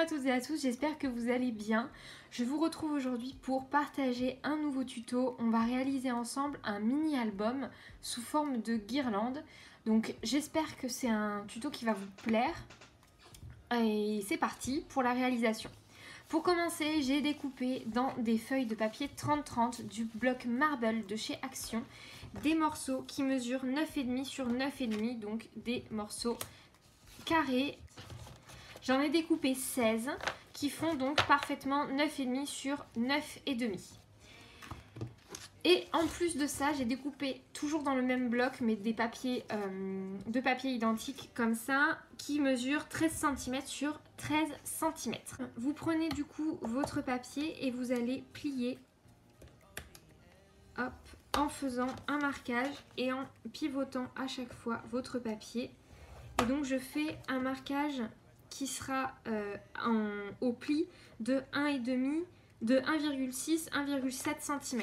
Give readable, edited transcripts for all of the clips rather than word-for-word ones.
à toutes et à tous, j'espère que vous allez bien. Je vous retrouve aujourd'hui pour partager un nouveau tuto. On va réaliser ensemble un mini album sous forme de guirlande. Donc j'espère que c'est un tuto qui va vous plaire. Et c'est parti pour la réalisation. Pour commencer, j'ai découpé dans des feuilles de papier 30-30 du bloc Marble de chez Action des morceaux qui mesurent 9,5 sur 9,5, donc des morceaux carrés. J'en ai découpé 16 qui font donc parfaitement 9,5 sur 9,5. Et en plus de ça, j'ai découpé toujours dans le même bloc, mais des papiers, deux papiers identiques comme ça, qui mesurent 13 cm sur 13 cm. Vous prenez du coup votre papier et vous allez plier, hop, en faisant un marquage et en pivotant à chaque fois votre papier. Et donc je fais un marquage qui sera au pli de 1,5, de 1,6, 1,7 cm.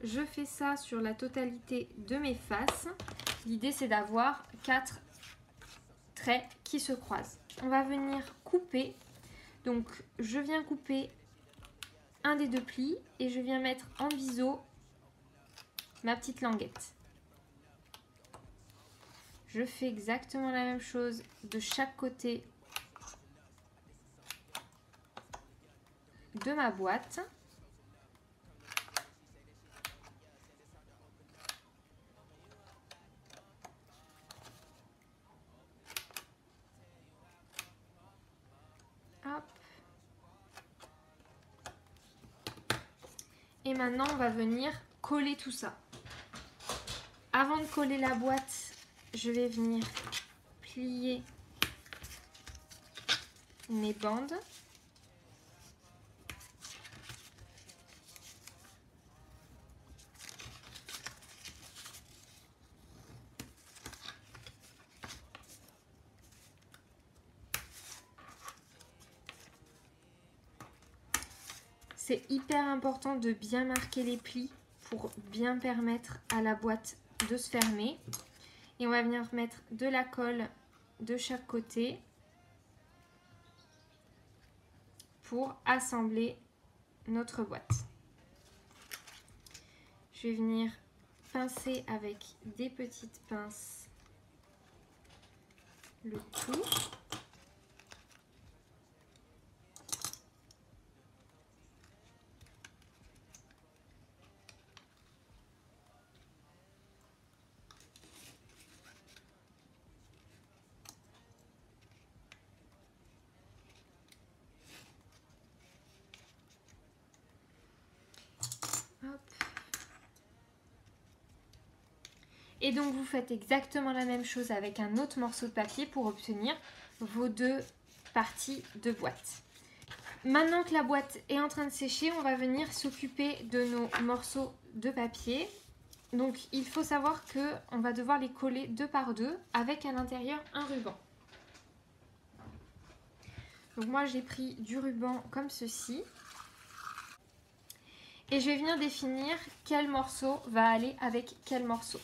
Je fais ça sur la totalité de mes faces. L'idée c'est d'avoir 4 traits qui se croisent. On va venir couper. Donc je viens couper un des deux plis et je viens mettre en biseau ma petite languette. Je fais exactement la même chose de chaque côté de ma boîte. Hop. Et maintenant, on va venir coller tout ça. Avant de coller la boîte, je vais venir plier mes bandes. C'est hyper important de bien marquer les plis pour bien permettre à la boîte de se fermer. Et on va venir mettre de la colle de chaque côté pour assembler notre boîte. Je vais venir pincer avec des petites pinces le tout. Et donc vous faites exactement la même chose avec un autre morceau de papier pour obtenir vos deux parties de boîte. Maintenant que la boîte est en train de sécher, on va venir s'occuper de nos morceaux de papier. Donc il faut savoir qu'on va devoir les coller deux par deux avec à l'intérieur un ruban. Donc moi j'ai pris du ruban comme ceci. Et je vais venir définir quel morceau va aller avec quel morceau.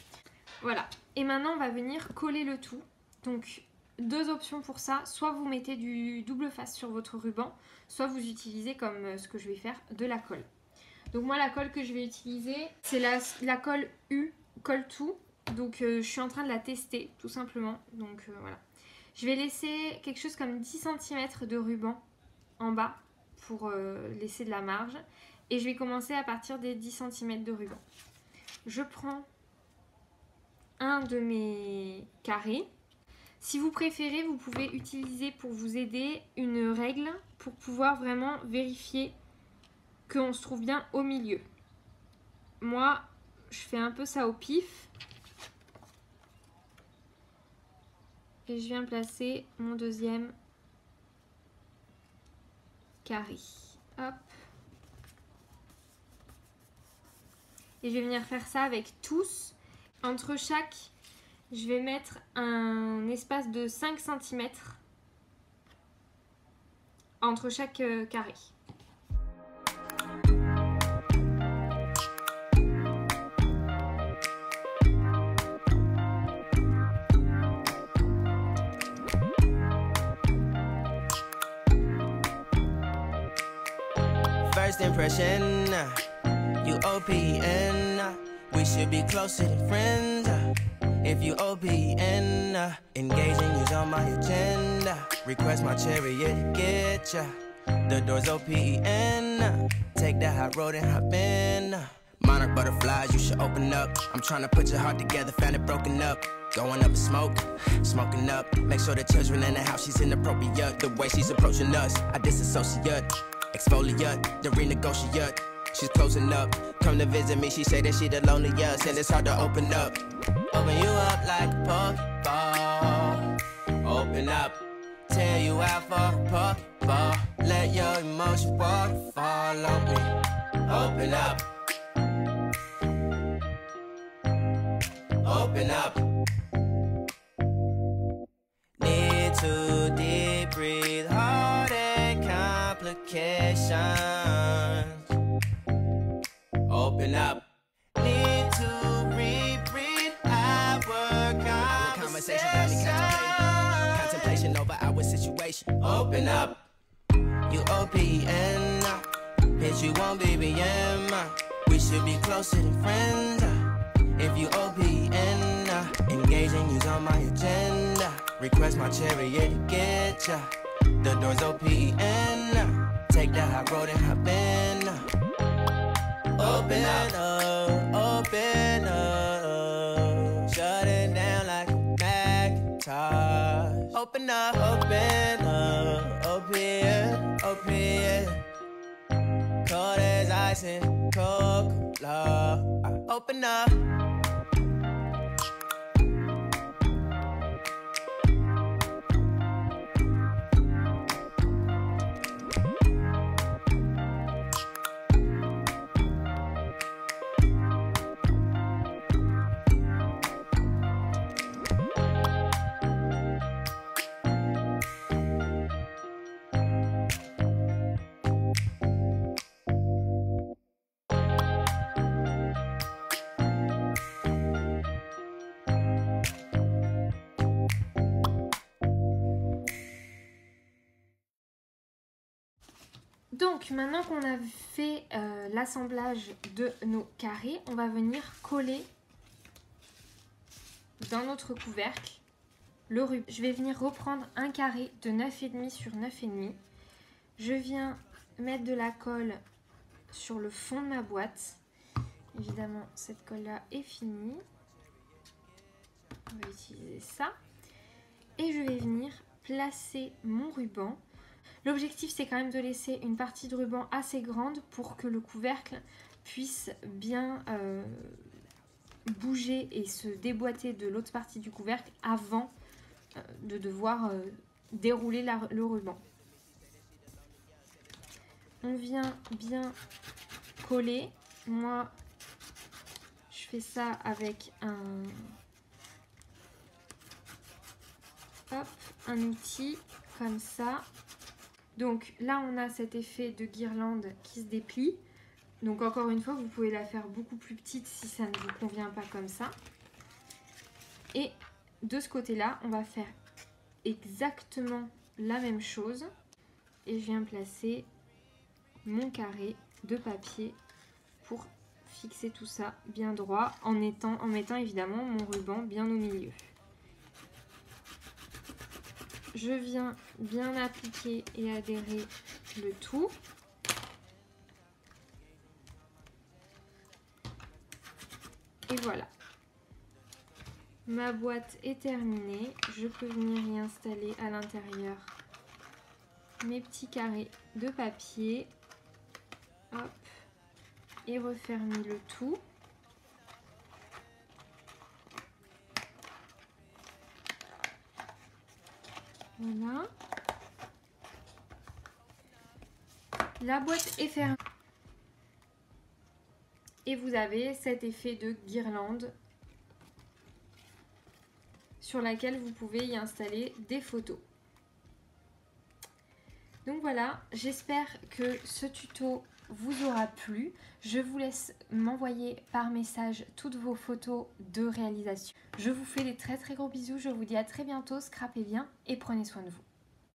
Voilà, et maintenant on va venir coller le tout. Donc deux options pour ça, soit vous mettez du double face sur votre ruban, soit vous utilisez comme ce que je vais faire, de la colle. Donc moi la colle que je vais utiliser, c'est la colle U Colle Tout. Donc je suis en train de la tester tout simplement. Donc voilà. Je vais laisser quelque chose comme 10 cm de ruban en bas pour laisser de la marge. Et je vais commencer à partir des 10 cm de ruban. Je prends un de mes carrés. Si vous préférez, vous pouvez utiliser pour vous aider une règle pour pouvoir vraiment vérifier qu'on se trouve bien au milieu. Moi, je fais un peu ça au pif. Et je viens placer mon deuxième carré. Hop. Et je vais venir faire ça avec tous. Entre chaque, je vais mettre un espace de 5 cm entre chaque carré. first impression. You OPN, we should be closer than friends. If you OPN, engaging you's on my agenda. Request my chariot to get ya. The door's OPN, take that hot road and hop in. Monarch butterflies, you should open up. I'm trying to put your heart together, found it broken up. Going up in smoke, smoking up. Make sure the children in the house, she's inappropriate. The way she's approaching us, I disassociate. Exfoliate, the renegotiate. She's closing up, come to visit me. She say that she the loneliest, and it's hard to open up. Open you up like a Pokeball. Open up, tear you out for a Pokeball. Let your emotion waterfall on me. Open up. Open up. Need to deep breathe, heartache complications. Open up. Need to reread our conversation. Got me contemplation over our situation. Open up. You OPN, bitch, you won't BBM. We should be closer than friends. If you OPN, engaging you's on my agenda. Request my chariot to get ya. The door's OPN, take that hot road and hop in. Open up, open up. Shut it down like a Macintosh. Open up, open, open. Cold as ice and Coca-Cola. Open up. Donc maintenant qu'on a fait l'assemblage de nos carrés, on va venir coller dans notre couvercle le ruban. Je vais venir reprendre un carré de 9,5 sur 9,5. Je viens mettre de la colle sur le fond de ma boîte. Évidemment, cette colle-là est finie. On va utiliser ça. Et je vais venir placer mon ruban. L'objectif, c'est quand même de laisser une partie de ruban assez grande pour que le couvercle puisse bien bouger et se déboîter de l'autre partie du couvercle avant de devoir dérouler le ruban. On vient bien coller. Moi, je fais ça avec un outil comme ça. Donc là, on a cet effet de guirlande qui se déplie. Donc encore une fois, vous pouvez la faire beaucoup plus petite si ça ne vous convient pas comme ça. Et de ce côté-là, on va faire exactement la même chose. Et je viens placer mon carré de papier pour fixer tout ça bien droit en mettant évidemment mon ruban bien au milieu. Je viens bien appliquer et adhérer le tout. Et voilà. Ma boîte est terminée. Je peux venir y installer à l'intérieur mes petits carrés de papier. Hop. Et refermer le tout. Voilà. La boîte est fermée. Et vous avez cet effet de guirlande sur laquelle vous pouvez y installer des photos. Donc voilà, j'espère que ce tuto vous aura plu. Je vous laisse m'envoyer par message toutes vos photos de réalisation. Je vous fais des très gros bisous. Je vous dis à très bientôt. Scrapez bien et prenez soin de vous.